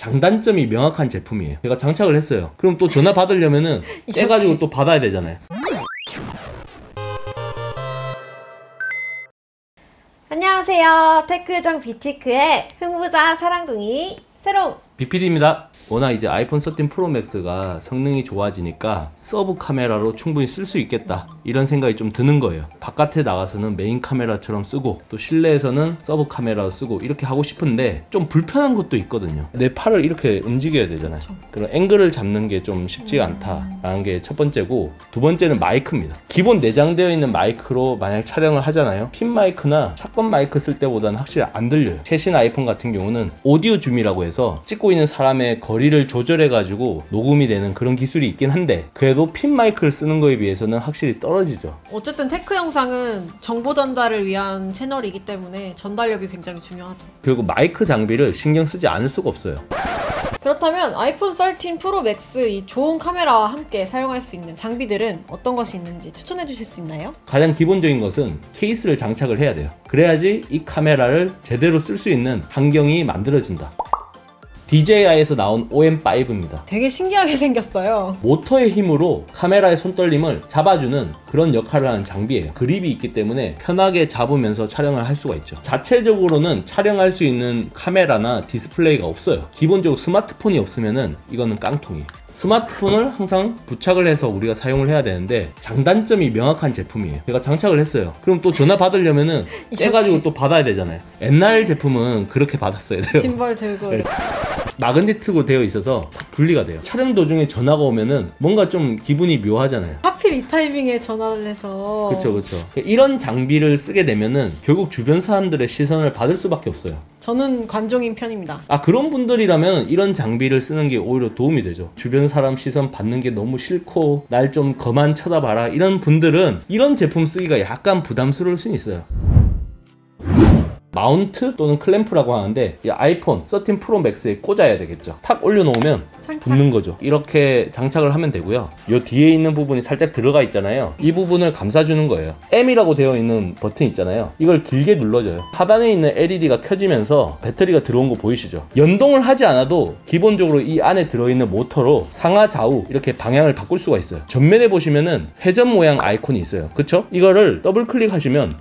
장단점이 명확한 제품이에요. 제가 장착을 했어요. 그럼 또 전화 받으려면은 떼가지고 또 받아야 되잖아요. 안녕하세요. 테크요정 뷰티크의 흥부자 사랑둥이 세롱 BPD입니다. 워낙 이제 아이폰 13 프로 맥스가 성능이 좋아지니까 서브 카메라로 충분히 쓸 수 있겠다 이런 생각이 좀 드는 거예요. 바깥에 나가서는 메인 카메라처럼 쓰고 또 실내에서는 서브 카메라로 쓰고 이렇게 하고 싶은데 좀 불편한 것도 있거든요. 내 팔을 이렇게 움직여야 되잖아요. 그런 앵글을 잡는 게 좀 쉽지가 않다라는 게 첫 번째고, 두 번째는 마이크입니다. 기본 내장되어 있는 마이크로 만약 촬영을 하잖아요. 핀 마이크나 샷건 마이크 쓸 때보다는 확실히 안 들려요. 최신 아이폰 같은 경우는 오디오 줌이라고 해서 찍고 있는 사람의 거리를 조절해 가지고 녹음이 되는 그런 기술이 있긴 한데, 그래도 핀 마이크를 쓰는 거에 비해서는 확실히 떨어지죠. 어쨌든 테크 영상은 정보 전달을 위한 채널이기 때문에 전달력이 굉장히 중요하죠. 결국 마이크 장비를 신경 쓰지 않을 수가 없어요. 그렇다면 아이폰 13 프로 맥스 이 좋은 카메라와 함께 사용할 수 있는 장비들은 어떤 것이 있는지 추천해 주실 수 있나요? 가장 기본적인 것은 케이스를 장착을 해야 돼요. 그래야지 이 카메라를 제대로 쓸 수 있는 환경이 만들어진다. DJI에서 나온 OM5입니다. 되게 신기하게 생겼어요. 모터의 힘으로 카메라의 손떨림을 잡아주는 그런 역할을 하는 장비예요. 그립이 있기 때문에 편하게 잡으면서 촬영을 할 수가 있죠. 자체적으로는 촬영할 수 있는 카메라나 디스플레이가 없어요. 기본적으로 스마트폰이 없으면은 이거는 깡통이에요. 스마트폰을 항상 부착을 해서 우리가 사용을 해야 되는데 장단점이 명확한 제품이에요. 제가 장착을 했어요. 그럼 또 전화 받으려면은 떼가지고 또 받아야 되잖아요. 옛날 제품은 그렇게 받았어야 돼요. 짐벌 들고. 네. 마그네틱으로 되어 있어서 분리가 돼요. 촬영 도중에 전화가 오면은 뭔가 좀 기분이 묘하잖아요. 하필 이 타이밍에 전화를 해서. 그쵸. 이런 장비를 쓰게 되면은 결국 주변 사람들의 시선을 받을 수밖에 없어요. 저는 관종인 편입니다. 그런 분들이라면 이런 장비를 쓰는 게 오히려 도움이 되죠. 주변 사람 시선 받는 게 너무 싫고 날 좀 그만 쳐다봐라 이런 분들은 이런 제품 쓰기가 약간 부담스러울 수는 있어요. 마운트 또는 클램프라고 하는데, 이 아이폰 13 프로 맥스에 꽂아야 되겠죠. 탁 올려놓으면 붙는 거죠. 이렇게 장착을 하면 되고요. 이 뒤에 있는 부분이 살짝 들어가 있잖아요. 이 부분을 감싸주는 거예요. M이라고 되어 있는 버튼 있잖아요. 이걸 길게 눌러줘요. 하단에 있는 LED가 켜지면서 배터리가 들어온 거 보이시죠? 연동을 하지 않아도 기본적으로 이 안에 들어있는 모터로 상하 좌우 이렇게 방향을 바꿀 수가 있어요. 전면에 보시면은 회전 모양 아이콘이 있어요. 그쵸? 이거를 더블 클릭하시면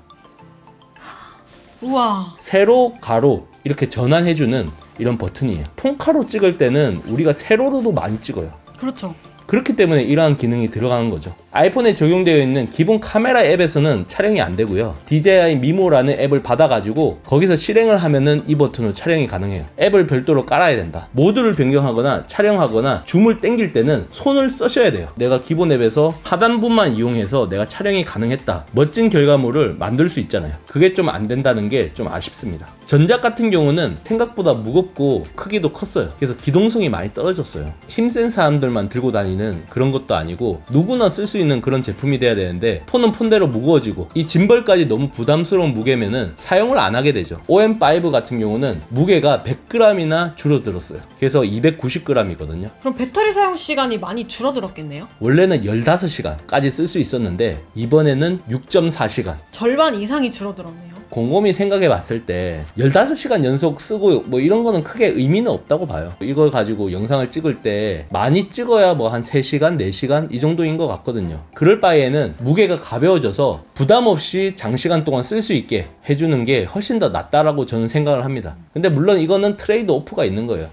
우와. 세로, 가로 이렇게 전환해주는 이런 버튼이에요. 폰카로 찍을 때는 우리가 세로로도 많이 찍어요. 그렇죠. 그렇기 때문에 이러한 기능이 들어가는 거죠. 아이폰에 적용되어 있는 기본 카메라 앱에서는 촬영이 안 되고요. DJI 미모라는 앱을 받아가지고 거기서 실행을 하면은 이 버튼으로 촬영이 가능해요. 앱을 별도로 깔아야 된다. 모드를 변경하거나 촬영하거나 줌을 당길 때는 손을 쓰셔야 돼요. 내가 기본 앱에서 하단부만 이용해서 내가 촬영이 가능했다. 멋진 결과물을 만들 수 있잖아요. 그게 좀 안 된다는 게 좀 아쉽습니다. 전작 같은 경우는 생각보다 무겁고 크기도 컸어요. 그래서 기동성이 많이 떨어졌어요. 힘센 사람들만 들고 다니는 그런 것도 아니고 누구나 쓸 수 있는 그런 제품이 돼야 되는데, 폰은 폰대로 무거워지고 이 짐벌까지 너무 부담스러운 무게면은 사용을 안 하게 되죠. OM5 같은 경우는 무게가 100g이나 줄어들었어요. 그래서 290g이거든요. 그럼 배터리 사용 시간이 많이 줄어들었겠네요? 원래는 15시간까지 쓸 수 있었는데 이번에는 6.4시간. 절반 이상이 줄어들었네요. 곰곰이 생각해 봤을 때 15시간 연속 쓰고 뭐 이런 거는 크게 의미는 없다고 봐요. 이걸 가지고 영상을 찍을 때 많이 찍어야 뭐 한 3시간, 4시간 이 정도인 것 같거든요. 그럴 바에는 무게가 가벼워져서 부담 없이 장시간 동안 쓸 수 있게 해주는 게 훨씬 더 낫다라고 저는 생각을 합니다. 근데 물론 이거는 트레이드 오프가 있는 거예요.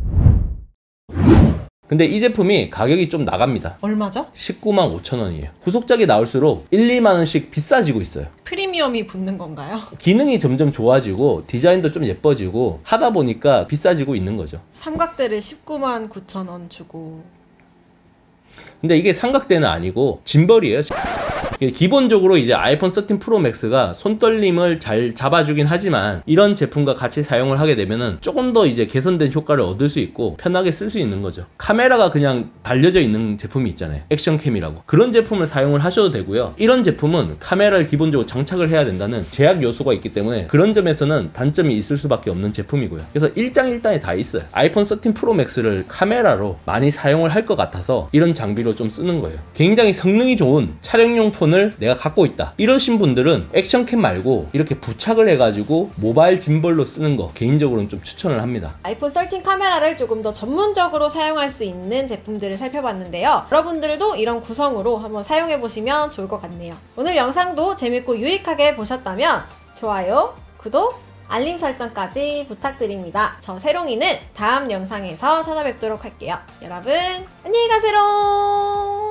근데 이 제품이 가격이 좀 나갑니다. 얼마죠? 195,000원이에요. 후속작이 나올수록 1, 2만원씩 비싸지고 있어요. 프리미엄이 붙는 건가요? 기능이 점점 좋아지고 디자인도 좀 예뻐지고 하다 보니까 비싸지고 있는 거죠. 삼각대를 199,000원 주고. 근데 이게 삼각대는 아니고 짐벌이에요. 기본적으로 이제 아이폰 13 프로 맥스가 손떨림을 잘 잡아주긴 하지만 이런 제품과 같이 사용을 하게 되면은 조금 더 이제 개선된 효과를 얻을 수 있고 편하게 쓸 수 있는 거죠. 카메라가 그냥 달려져 있는 제품이 있잖아요. 액션캠이라고. 그런 제품을 사용을 하셔도 되고요. 이런 제품은 카메라를 기본적으로 장착을 해야 된다는 제약 요소가 있기 때문에 그런 점에서는 단점이 있을 수밖에 없는 제품이고요. 그래서 일장일단에 다 있어요. 아이폰 13 프로 맥스를 카메라로 많이 사용을 할 것 같아서 이런 장비로 좀 쓰는 거예요. 굉장히 성능이 좋은 촬영용 폰 아이폰을 내가 갖고 있다 이러신 분들은 액션캠 말고 이렇게 부착을 해가지고 모바일 짐벌로 쓰는 거 개인적으로는 좀 추천을 합니다. 아이폰 13 카메라를 조금 더 전문적으로 사용할 수 있는 제품들을 살펴봤는데요. 여러분들도 이런 구성으로 한번 사용해보시면 좋을 것 같네요. 오늘 영상도 재밌고 유익하게 보셨다면 좋아요, 구독, 알림 설정까지 부탁드립니다. 저 세롱이는 다음 영상에서 찾아뵙도록 할게요. 여러분 안녕히 가세요.